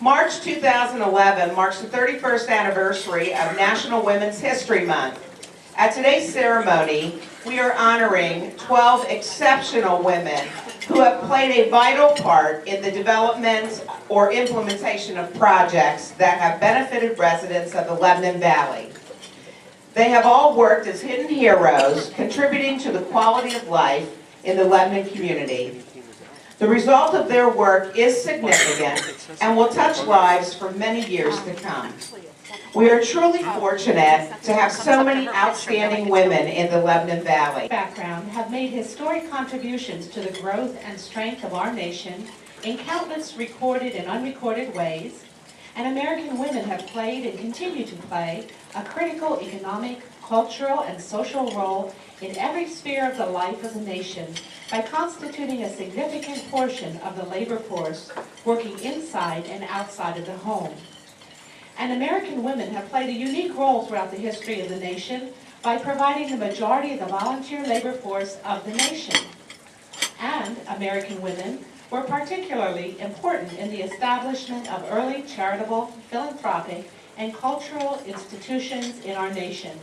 March 2011 marks the 31st anniversary of National Women's History Month. At today's ceremony, we are honoring 12 exceptional women who have played a vital part in the development or implementation of projects that have benefited residents of the Lebanon Valley. They have all worked as hidden heroes, contributing to the quality of life in the Lebanon community. The result of their work is significant and will touch lives for many years to come. We are truly fortunate to have so many outstanding women in the Lebanon Valley. Background have made historic contributions to the growth and strength of our nation in countless recorded and unrecorded ways, and American women have played and continue to play a critical economic, cultural, and social role in every sphere of the life of the nation by constituting a significant portion of the labor force working inside and outside of the home. And American women have played a unique role throughout the history of the nation by providing the majority of the volunteer labor force of the nation. And American women were particularly important in the establishment of early charitable, philanthropic, and cultural institutions in our nation.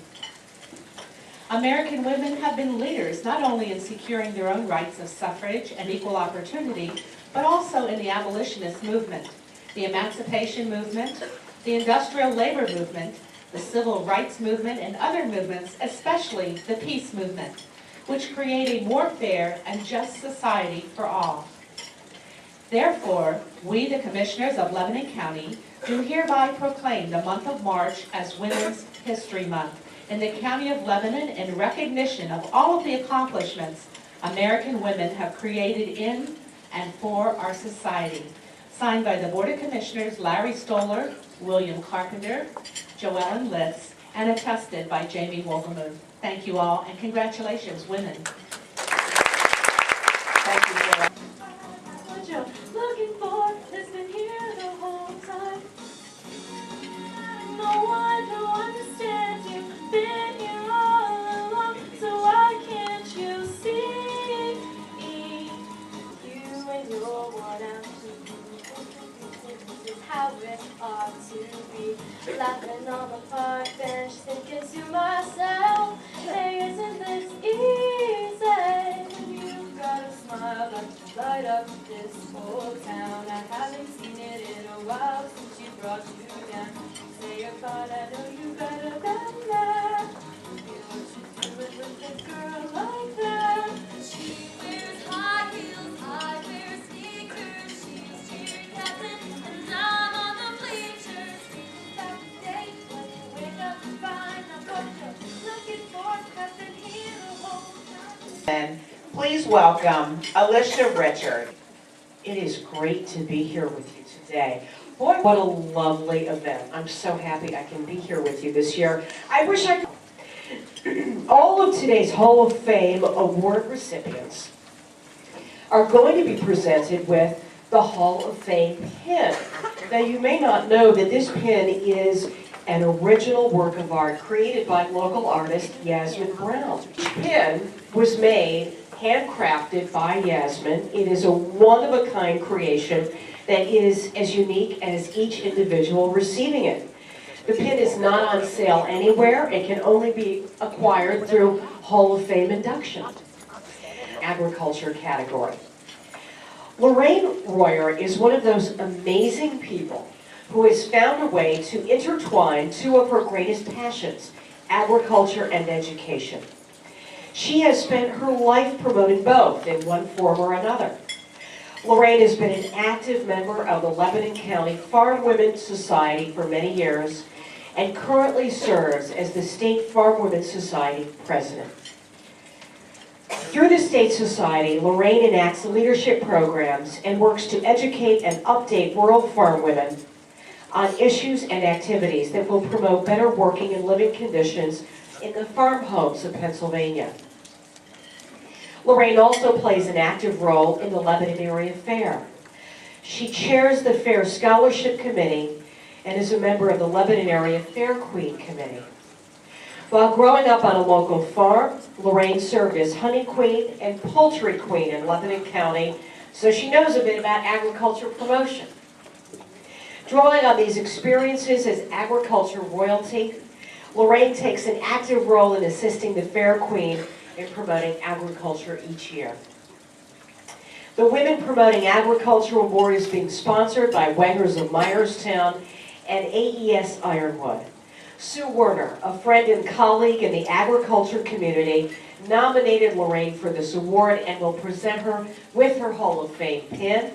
American women have been leaders not only in securing their own rights of suffrage and equal opportunity, but also in the abolitionist movement, the emancipation movement, the industrial labor movement, the civil rights movement, and other movements, especially the peace movement, which create a more fair and just society for all. Therefore, we, the Commissioners of Lebanon County, do hereby proclaim the month of March as Women's History Month in the County of Lebanon in recognition of all of the accomplishments American women have created in and for our society. Signed by the Board of Commissioners Larry Stoller, William Carpenter, Joellen Litz, and attested by Jamie Wolvermuth. Thank you all, and congratulations, women. Thank you, Joellen. What you're looking for has been here the whole time. No one who understands you, been here all along, so why can't you see? You and your what I'm how it ought to be. Laughing on the park bench, thinking to myself, hey, isn't this easy? When you've got a smile like to light up this whole town. I haven't seen it in a while since she brought you down. Say you're fine, I know you better than that. You know what you do it with a girl like that. She wears high heels, I wear sneakers. She's cheer captain and I'm on the bleachers. Back day when you wake up and find I'm what you're looking for has been here the whole time. And please welcome Alicia Richards. It is great to be here with you today. Boy, what a lovely event. I'm so happy I can be here with you this year. I wish I could. All of today's Hall of Fame award recipients are going to be presented with the Hall of Fame pin. Now, you may not know that this pin is an original work of art created by local artist Yasmin Brown. Each pin was made, handcrafted by Yasmin. It is a one-of-a-kind creation that is as unique as each individual receiving it. The pin is not on sale anywhere. It can only be acquired through Hall of Fame induction. Agriculture category. Lorraine Royer is one of those amazing people who has found a way to intertwine two of her greatest passions, agriculture and education. She has spent her life promoting both in one form or another. Lorraine has been an active member of the Lebanon County Farm Women's Society for many years and currently serves as the State Farm Women's Society president. Through the State Society, Lorraine enacts leadership programs and works to educate and update rural farm women on issues and activities that will promote better working and living conditions in the farm homes of Pennsylvania. Lorraine also plays an active role in the Lebanon Area Fair. She chairs the Fair Scholarship Committee and is a member of the Lebanon Area Fair Queen Committee. While growing up on a local farm, Lorraine served as honey queen and poultry queen in Lebanon County, so she knows a bit about agriculture promotion. Drawing on these experiences as agriculture royalty, Lorraine takes an active role in assisting the Fair Queen in promoting agriculture each year. The Women Promoting Agriculture Award is being sponsored by Wengers of Myerstown and AES Ironwood. Sue Werner, a friend and colleague in the agriculture community, nominated Lorraine for this award and will present her with her Hall of Fame pin.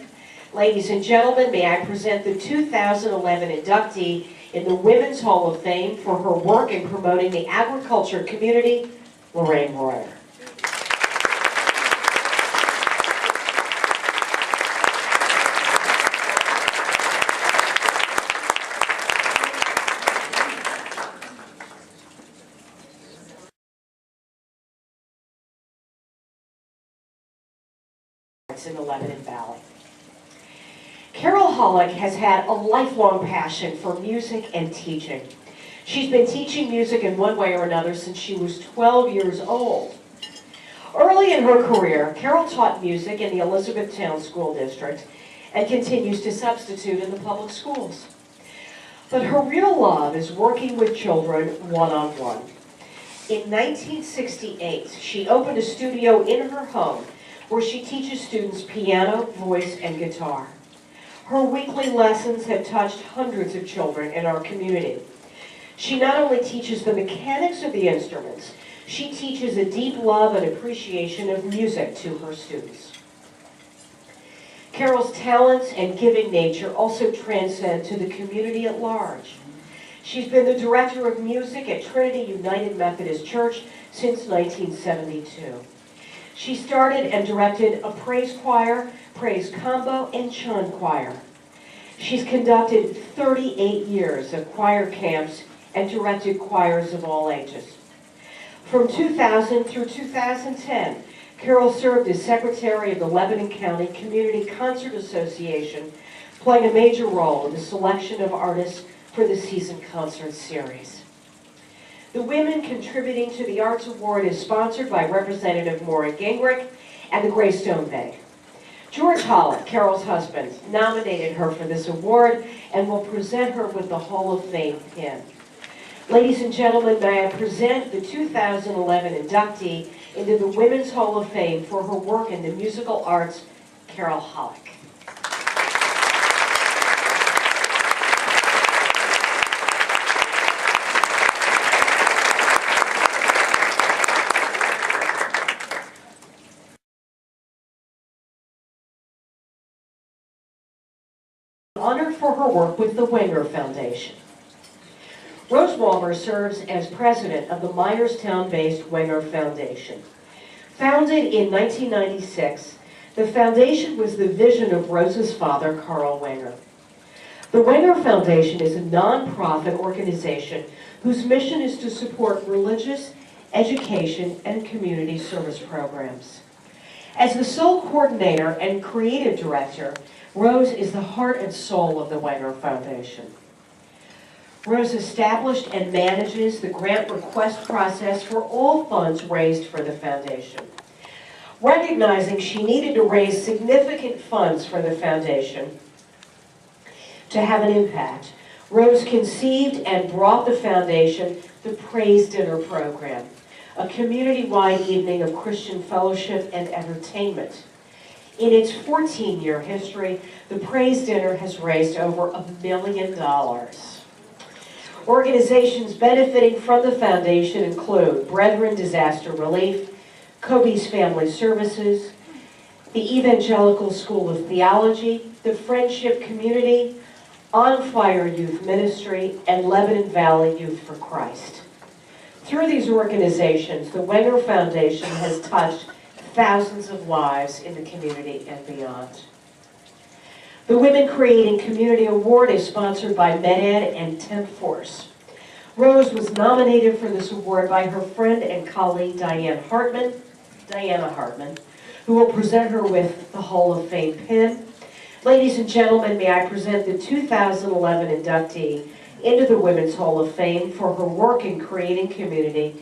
Ladies and gentlemen, may I present the 2011 inductee in the Women's Hall of Fame for her work in promoting the agriculture community, Lorraine Royer. In the Lebanon Valley. Carol Hollick has had a lifelong passion for music and teaching. She's been teaching music in one way or another since she was 12 years old. Early in her career, Carol taught music in the Elizabethtown School District and continues to substitute in the public schools. But her real love is working with children one-on-one. In 1968, she opened a studio in her home where she teaches students piano, voice, and guitar. Her weekly lessons have touched hundreds of children in our community. She not only teaches the mechanics of the instruments, she teaches a deep love and appreciation of music to her students. Carol's talents and giving nature also transcend to the community at large. She's been the director of music at Trinity United Methodist Church since 1972. She started and directed a praise choir, praise combo, and chant choir. She's conducted 38 years of choir camps and directed choirs of all ages. From 2000 through 2010, Carol served as secretary of the Lebanon County Community Concert Association, playing a major role in the selection of artists for the season concert series. The Women Contributing to the Arts Award is sponsored by Representative Maura Gingrich and the Greystone Bank. George Hollick, Carol's husband, nominated her for this award and will present her with the Hall of Fame pin. Ladies and gentlemen, may I present the 2011 inductee into the Women's Hall of Fame for her work in the musical arts, Carol Hollick. Honored for her work with the Wenger Foundation. Rose Walmer serves as president of the Myerstown-based Wenger Foundation. Founded in 1996, the foundation was the vision of Rose's father, Carl Wenger. The Wenger Foundation is a nonprofit organization whose mission is to support religious, education, and community service programs. As the sole coordinator and creative director, Rose is the heart and soul of the Wenger Foundation. Rose established and manages the grant request process for all funds raised for the foundation. Recognizing she needed to raise significant funds for the foundation to have an impact, Rose conceived and brought the foundation the Praise Dinner program, a community-wide evening of Christian fellowship and entertainment. In its 14-year history, the Praise Dinner has raised over $1 million. Organizations benefiting from the foundation include Brethren Disaster Relief, Kobe's Family Services, the Evangelical School of Theology, the Friendship Community, On Fire Youth Ministry, and Lebanon Valley Youth for Christ. Through these organizations, the Wenger Foundation has touched thousands of lives in the community and beyond. The Women Creating Community Award is sponsored by MedEd and Temp Force. Rose was nominated for this award by her friend and colleague Diana Hartman, who will present her with the Hall of Fame pin. Ladies and gentlemen, may I present the 2011 inductee into the Women's Hall of Fame for her work in creating community.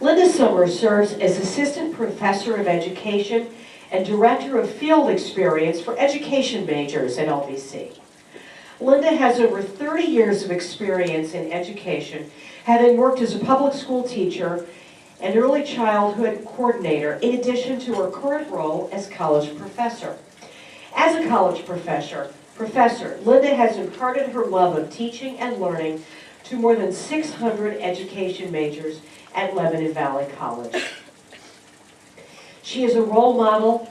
Linda Summers serves as Assistant Professor of Education and Director of Field Experience for Education Majors at LBC. Linda has over 30 years of experience in education, having worked as a public school teacher and early childhood coordinator, in addition to her current role as college professor. As a college professor, Linda has imparted her love of teaching and learning to more than 600 education majors at Lebanon Valley College. She is a role model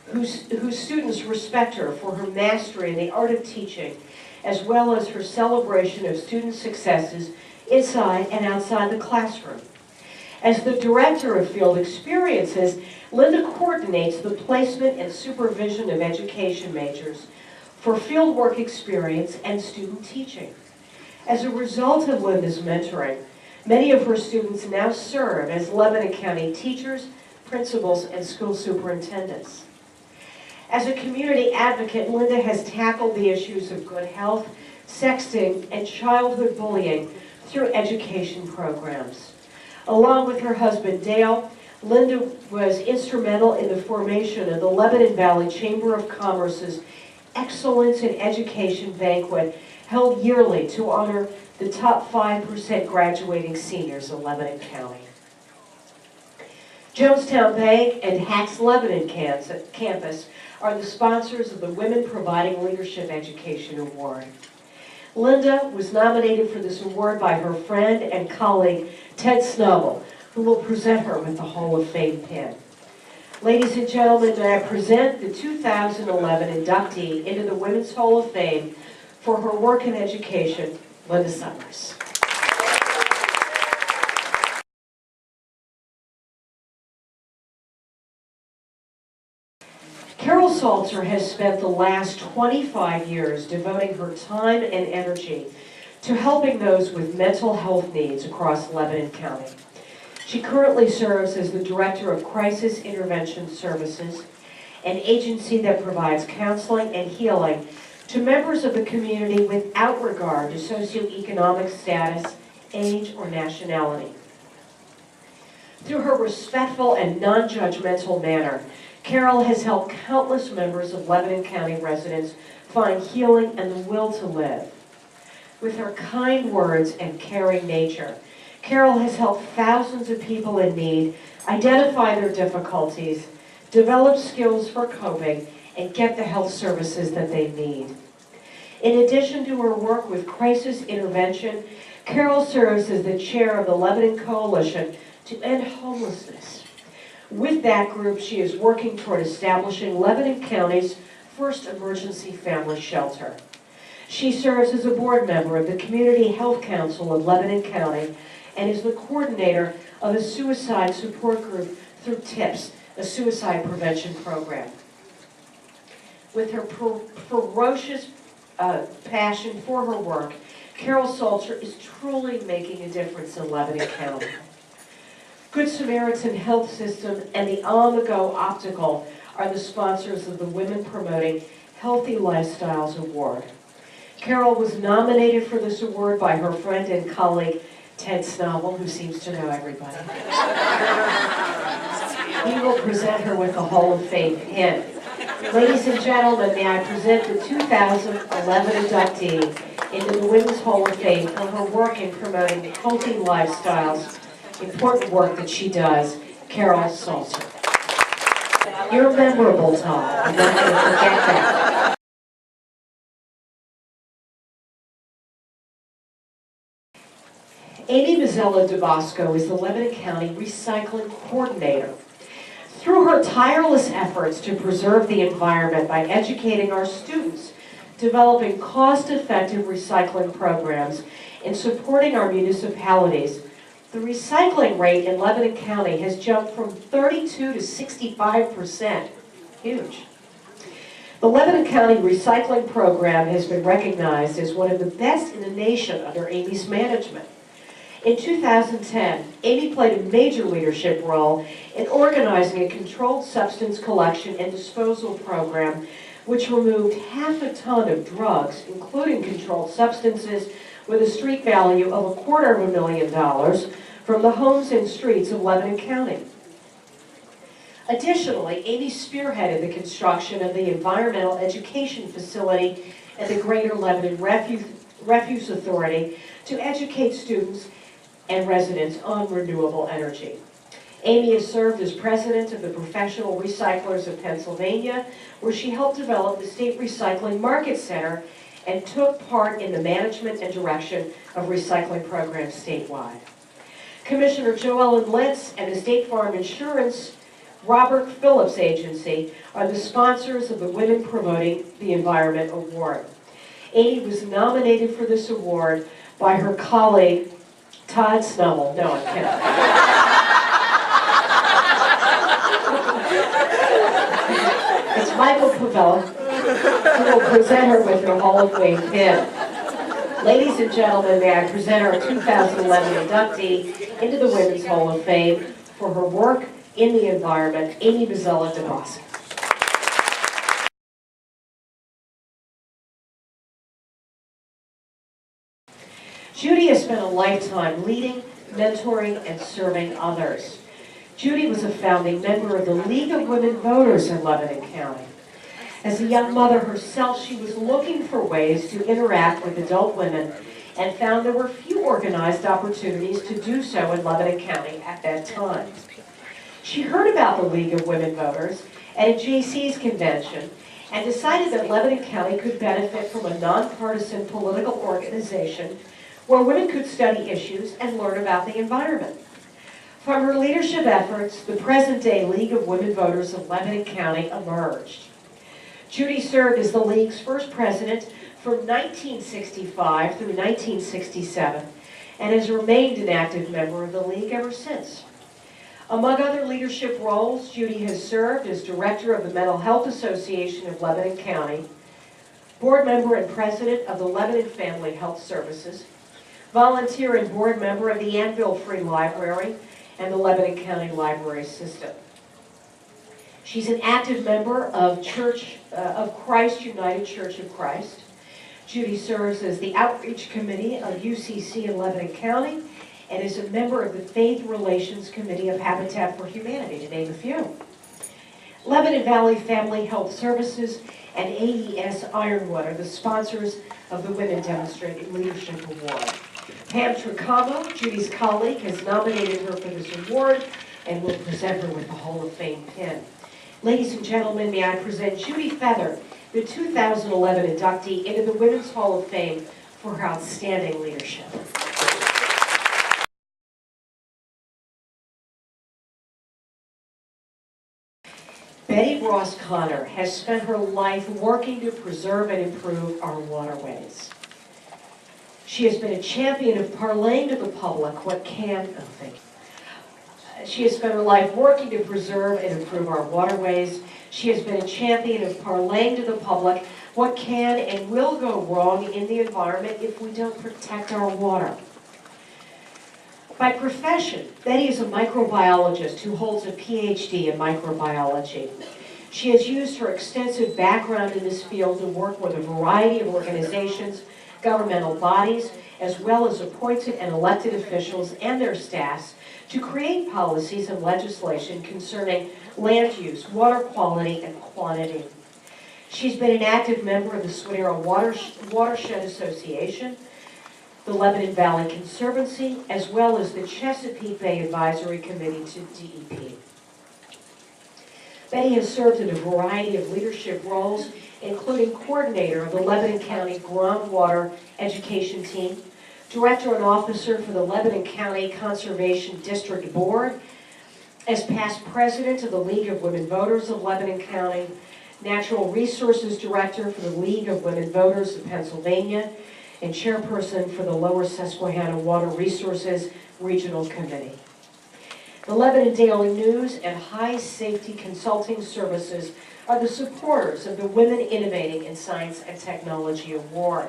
whose students respect her for her mastery in the art of teaching, as well as her celebration of student successes inside and outside the classroom. As the Director of Field Experiences, Linda coordinates the placement and supervision of education majors for fieldwork experience and student teaching. As a result of Linda's mentoring, many of her students now serve as Lebanon County teachers, principals, and school superintendents. As a community advocate, Linda has tackled the issues of good health, sexting, and childhood bullying through education programs. Along with her husband Dale, Linda was instrumental in the formation of the Lebanon Valley Chamber of Commerce's Excellence in Education Banquet, held yearly to honor the top 5% graduating seniors of Lebanon County. Jonestown Bank and Hacks Lebanon campus are the sponsors of the Women Providing Leadership Education Award. Linda was nominated for this award by her friend and colleague, Ted Snubble, who will present her with the Hall of Fame pin. Ladies and gentlemen, may I present the 2011 inductee into the Women's Hall of Fame for her work in education, Linda Summers. Carol Saltzer has spent the last 25 years devoting her time and energy to helping those with mental health needs across Lebanon County. She currently serves as the Director of Crisis Intervention Services, an agency that provides counseling and healing to members of the community without regard to socioeconomic status, age, or nationality. Through her respectful and non-judgmental manner, Carol has helped countless members of Lebanon County residents find healing and the will to live. With her kind words and caring nature, Carol has helped thousands of people in need identify their difficulties, develop skills for coping, and get the health services that they need. In addition to her work with crisis intervention, Carol serves as the chair of the Lebanon Coalition to End Homelessness. With that group, she is working toward establishing Lebanon County's first emergency family shelter. She serves as a board member of the Community Health Council of Lebanon County and is the coordinator of a suicide support group through TIPS, a suicide prevention program. With her ferocious passion for her work, Carol Saltzer is truly making a difference in Lebanon County. Good Samaritan Health System and the On-the-Go Optical are the sponsors of the Women Promoting Healthy Lifestyles Award. Carol was nominated for this award by her friend and colleague, Ted Snubble, who seems to know everybody. He will present her with the Hall of Fame pin. Ladies and gentlemen, may I present the 2011 inductee into the Women's Hall of Fame for her work in promoting healthy lifestyles, important work that she does, Carol Saltzer. You're memorable, Tom. I'm not going to forget that. Mazella di Bosco is the Lebanon County Recycling Coordinator. Through her tireless efforts to preserve the environment by educating our students, developing cost-effective recycling programs, and supporting our municipalities, the recycling rate in Lebanon County has jumped from 32 to 65%. Huge. The Lebanon County Recycling Program has been recognized as one of the best in the nation under Amy's management. In 2010, Amy played a major leadership role in organizing a controlled substance collection and disposal program which removed 1/2 ton of drugs, including controlled substances, with a street value of $250,000 from the homes and streets of Lebanon County. Additionally, Amy spearheaded the construction of the environmental education facility at the Greater Lebanon Refuse Authority to educate students and residents on renewable energy. Amy has served as president of the Professional Recyclers of Pennsylvania, where she helped develop the State Recycling Market Center and took part in the management and direction of recycling programs statewide. Commissioner Joellen Litz and the State Farm Insurance Robert Phillips Agency are the sponsors of the Women Promoting the Environment Award. Amy was nominated for this award by her colleague, Todd Snummel. No, I'm kidding. It's Michael Pavella, who will present her with her Hall of Fame pin. Ladies and gentlemen, may I present our 2011 inductee into the Women's Hall of Fame for her work in the environment, Amy Mazella di Bosco. Judy has spent a lifetime leading, mentoring, and serving others. Judy was a founding member of the League of Women Voters in Lebanon County. As a young mother herself, she was looking for ways to interact with adult women and found there were few organized opportunities to do so in Lebanon County at that time. She heard about the League of Women Voters at a JC's convention and decided that Lebanon County could benefit from a nonpartisan political organization where women could study issues and learn about the environment. From her leadership efforts, the present-day League of Women Voters of Lebanon County emerged. Judy served as the League's first president from 1965 through 1967 and has remained an active member of the League ever since. Among other leadership roles, Judy has served as director of the Mental Health Association of Lebanon County, board member and president of the Lebanon Family Health Services, volunteer and board member of the Anvil Free Library and the Lebanon County Library System. She's an active member of Christ United Church of Christ. Judy serves as the Outreach Committee of UCC in Lebanon County and is a member of the Faith Relations Committee of Habitat for Humanity, to name a few. Lebanon Valley Family Health Services and AES Ironwood are the sponsors of the Women Demonstrating Leadership Award. Pam Tricamo, Judy's colleague, has nominated her for this award and will present her with the Hall of Fame pin. Ladies and gentlemen, may I present Judy Feather, the 2011 inductee into the Women's Hall of Fame for her outstanding leadership. Betty Ross Connor has spent her life working to preserve and improve our waterways. She has been a champion of parlaying to the public what can, She has spent her life working to preserve and improve our waterways. She has been a champion of parlaying to the public what can and will go wrong in the environment if we don't protect our water. By profession, Betty is a microbiologist who holds a PhD in microbiology. She has used her extensive background in this field to work with a variety of organizations, governmental bodies, as well as appointed and elected officials and their staffs to create policies and legislation concerning land use, water quality, and quantity. She's been an active member of the Swiderra Watershed Association, the Lebanon Valley Conservancy, as well as the Chesapeake Bay Advisory Committee to DEP. Betty has served in a variety of leadership roles, including coordinator of the Lebanon County Groundwater Education Team, director and officer for the Lebanon County Conservation District Board, as past president of the League of Women Voters of Lebanon County, natural resources director for the League of Women Voters of Pennsylvania, and chairperson for the Lower Susquehanna Water Resources Regional Committee. The Lebanon Daily News and High Safety Consulting Services are the supporters of the Women Innovating in Science and Technology Award.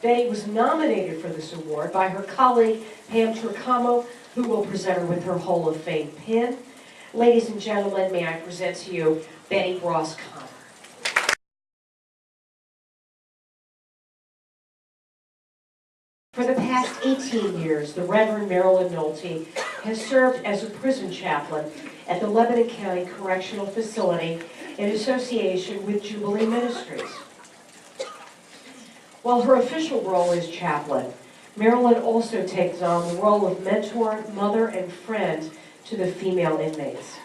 Betty was nominated for this award by her colleague, Pam Tricamo, who will present her with her Hall of Fame pin. Ladies and gentlemen, may I present to you Betty Ross Connor. For the past 18 years, the Reverend Marilyn Nolte has served as a prison chaplain at the Lebanon County Correctional Facility in association with Jubilee Ministries. While her official role is chaplain, Marilyn also takes on the role of mentor, mother, and friend to the female inmates.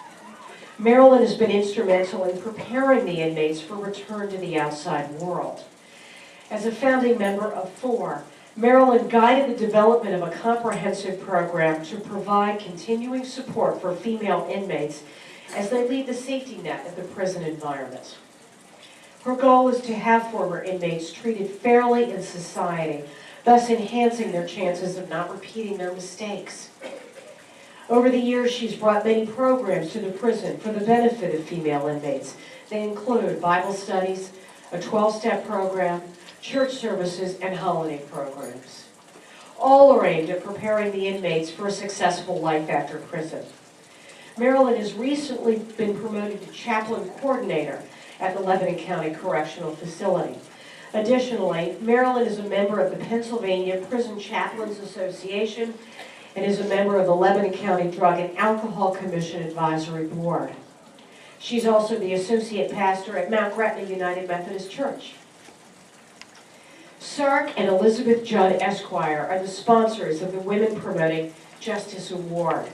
Marilyn has been instrumental in preparing the inmates for return to the outside world. As a founding member of FOR, Marilyn guided the development of a comprehensive program to provide continuing support for female inmates as they leave the safety net of the prison environment. Her goal is to have former inmates treated fairly in society, thus enhancing their chances of not repeating their mistakes. Over the years, she's brought many programs to the prison for the benefit of female inmates. They include Bible studies, a 12-step program, church services, and holiday programs. All are aimed at preparing the inmates for a successful life after prison. Marilyn has recently been promoted to chaplain coordinator at the Lebanon County Correctional Facility. Additionally, Marilyn is a member of the Pennsylvania Prison Chaplains Association and is a member of the Lebanon County Drug and Alcohol Commission Advisory Board. She's also the associate pastor at Mount Gretna United Methodist Church. Sark and Elizabeth Judd Esquire are the sponsors of the Women Promoting Justice Award.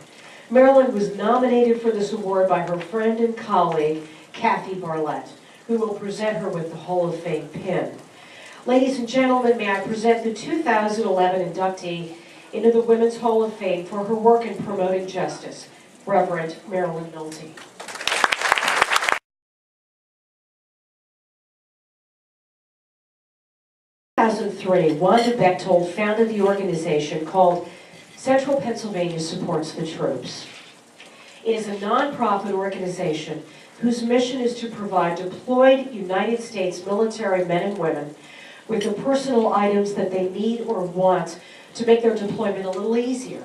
Marilyn was nominated for this award by her friend and colleague, Kathy Barlett, who will present her with the Hall of Fame pin. Ladies and gentlemen, may I present the 2011 inductee into the Women's Hall of Fame for her work in promoting justice, Reverend Marilyn Nolte. In 2003, Wanda Bechtold founded the organization called Central Pennsylvania Supports the Troops. It is a nonprofit organization whose mission is to provide deployed United States military men and women with the personal items that they need or want to make their deployment a little easier.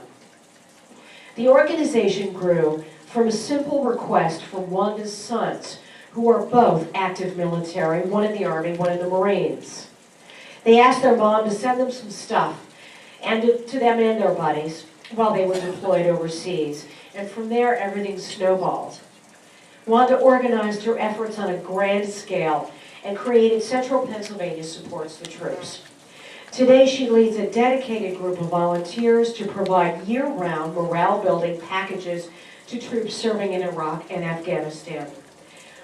The organization grew from a simple request from Wanda's sons, who are both active military, one in the Army, one in the Marines. They asked their mom to send them some stuff, and to them and their buddies, while they were deployed overseas. And from there, everything snowballed. Wanda organized her efforts on a grand scale and created Central Pennsylvania Supports the Troops. Today, she leads a dedicated group of volunteers to provide year-round morale-building packages to troops serving in Iraq and Afghanistan.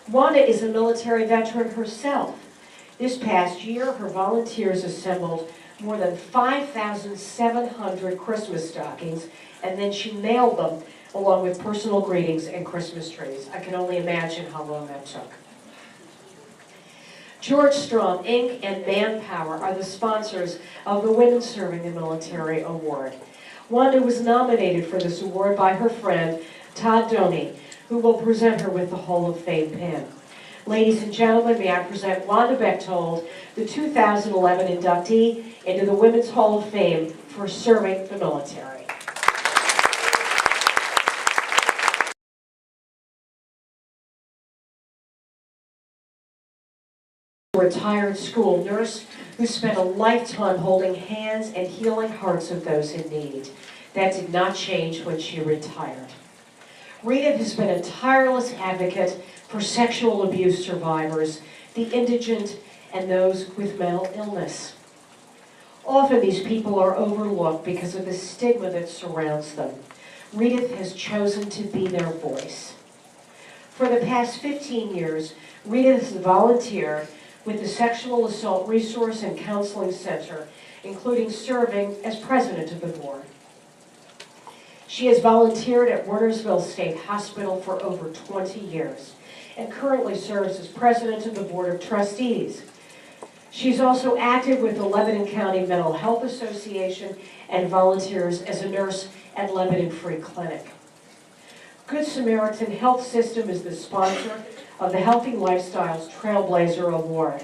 Wanda is a military veteran herself. This past year, her volunteers assembled more than 5,700 Christmas stockings, and then she mailed them along with personal greetings and Christmas trees. I can only imagine how long that took. George Strom, Inc. and Manpower are the sponsors of the Women Serving the Military Award. Wanda was nominated for this award by her friend, Todd Doney, who will present her with the Hall of Fame pin. Ladies and gentlemen, may I present Wanda Bechtold, the 2011 inductee into the Women's Hall of Fame for serving the military. Retired school nurse who spent a lifetime holding hands and healing hearts of those in need. That did not change when she retired. Redith has been a tireless advocate for sexual abuse survivors, the indigent, and those with mental illness. Often these people are overlooked because of the stigma that surrounds them. Redith has chosen to be their voice. For the past 15 years, Redith has volunteered with the Sexual Assault Resource and Counseling Center, including serving as president of the board. She has volunteered at Wernersville State Hospital for over 20 years and currently serves as president of the Board of Trustees. She's also active with the Lebanon County Mental Health Association and volunteers as a nurse at Lebanon Free Clinic. Good Samaritan Health System is the sponsor of the Healthy Lifestyles Trailblazer Award.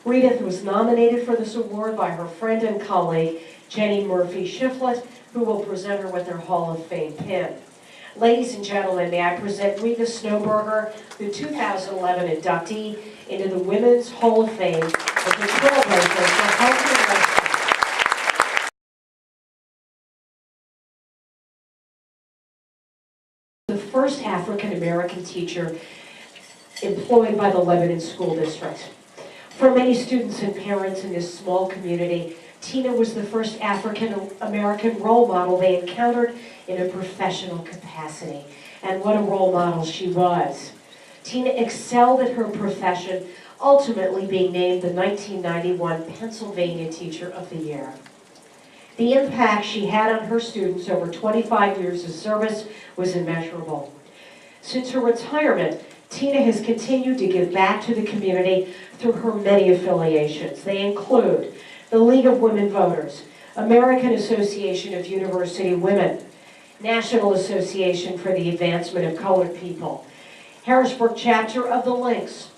Redith was nominated for this award by her friend and colleague, Jenny Murphy Shiflett, who will present her with her Hall of Fame pin. Ladies and gentlemen, may I present Redith Snoberger, the 2011 inductee into the Women's Hall of Fame as the Trailblazer for Healthy Lifestyles. The first African-American teacher employed by the Lebanon School District. For many students and parents in this small community, Tina was the first African-American role model they encountered in a professional capacity. And what a role model she was. Tina excelled at her profession, ultimately being named the 1991 Pennsylvania Teacher of the Year. The impact she had on her students over 25 years of service was immeasurable. Since her retirement, Tina has continued to give back to the community through her many affiliations. They include the League of Women Voters, American Association of University Women, National Association for the Advancement of Colored People, Harrisburg Chapter of the Lynx,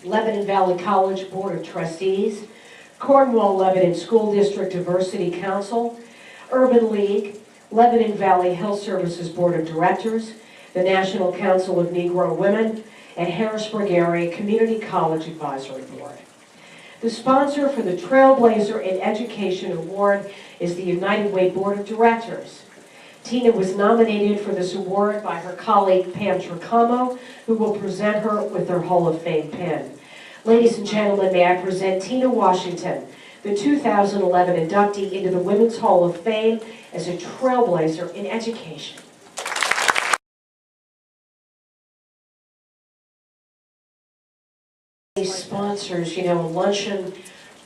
Lebanon Valley College Board of Trustees, Cornwall-Lebanon School District Diversity Council, Urban League, Lebanon Valley Health Services Board of Directors, the National Council of Negro Women, and Harrisburg Area Community College Advisory Board. The sponsor for the Trailblazer in Education Award is the United Way Board of Directors. Tina was nominated for this award by her colleague Pam Tricamo, who will present her with her Hall of Fame pin. Ladies and gentlemen, may I present Tina Washington, the 2011 inductee into the Women's Hall of Fame as a trailblazer in education. Sponsors, you know, a luncheon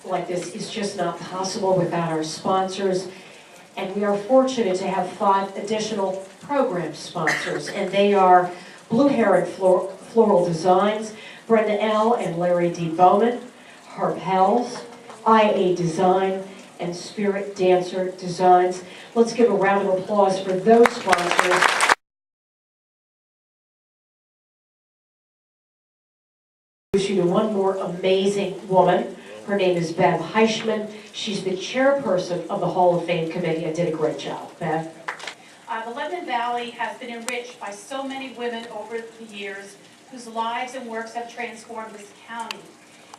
like this is just not possible without our sponsors. And we are fortunate to have 5 additional program sponsors, and they are Blue Heron Floral Designs, Brenda L. and Larry D. Bowman, Herb Hells, IA Design, and Spirit Dancer Designs. Let's give a round of applause for those sponsors. Wish you to one more amazing woman. Her name is Bev Heishman. She's the chairperson of the Hall of Fame Committee and did a great job. Bev? The Lebanon Valley has been enriched by so many women over the years whose lives and works have transformed this county.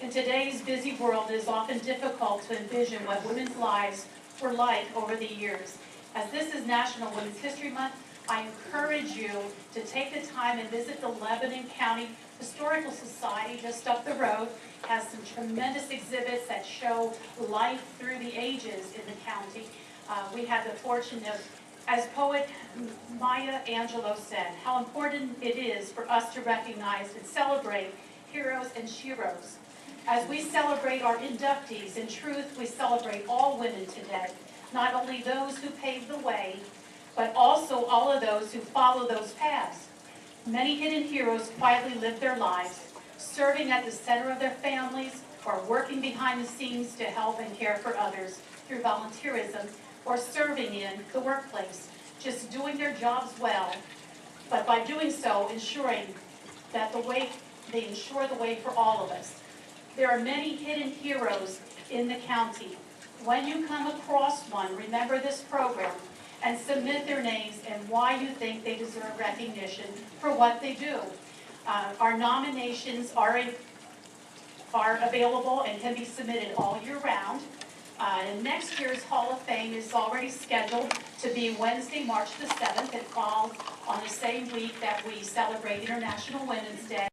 In today's busy world, it is often difficult to envision what women's lives were like over the years. As this is National Women's History Month, I encourage you to take the time and visit the Lebanon County Historical Society just up the road. It has some tremendous exhibits that show life through the ages in the county. We had the fortune of, as poet Maya Angelou said, how important it is for us to recognize and celebrate heroes and sheroes. As we celebrate our inductees, in truth, we celebrate all women today, not only those who paved the way, but also all of those who follow those paths. Many hidden heroes quietly live their lives, serving at the center of their families or working behind the scenes to help and care for others through volunteerism or serving in the workplace, just doing their jobs well, but by doing so, ensuring that they ensure the way for all of us. There are many hidden heroes in the county. When you come across one, remember this program and submit their names and why you think they deserve recognition for what they do. Our nominations are available and can be submitted all year round. And next year's Hall of Fame is already scheduled to be Wednesday, March the 7th. It falls on the same week that we celebrate International Women's Day.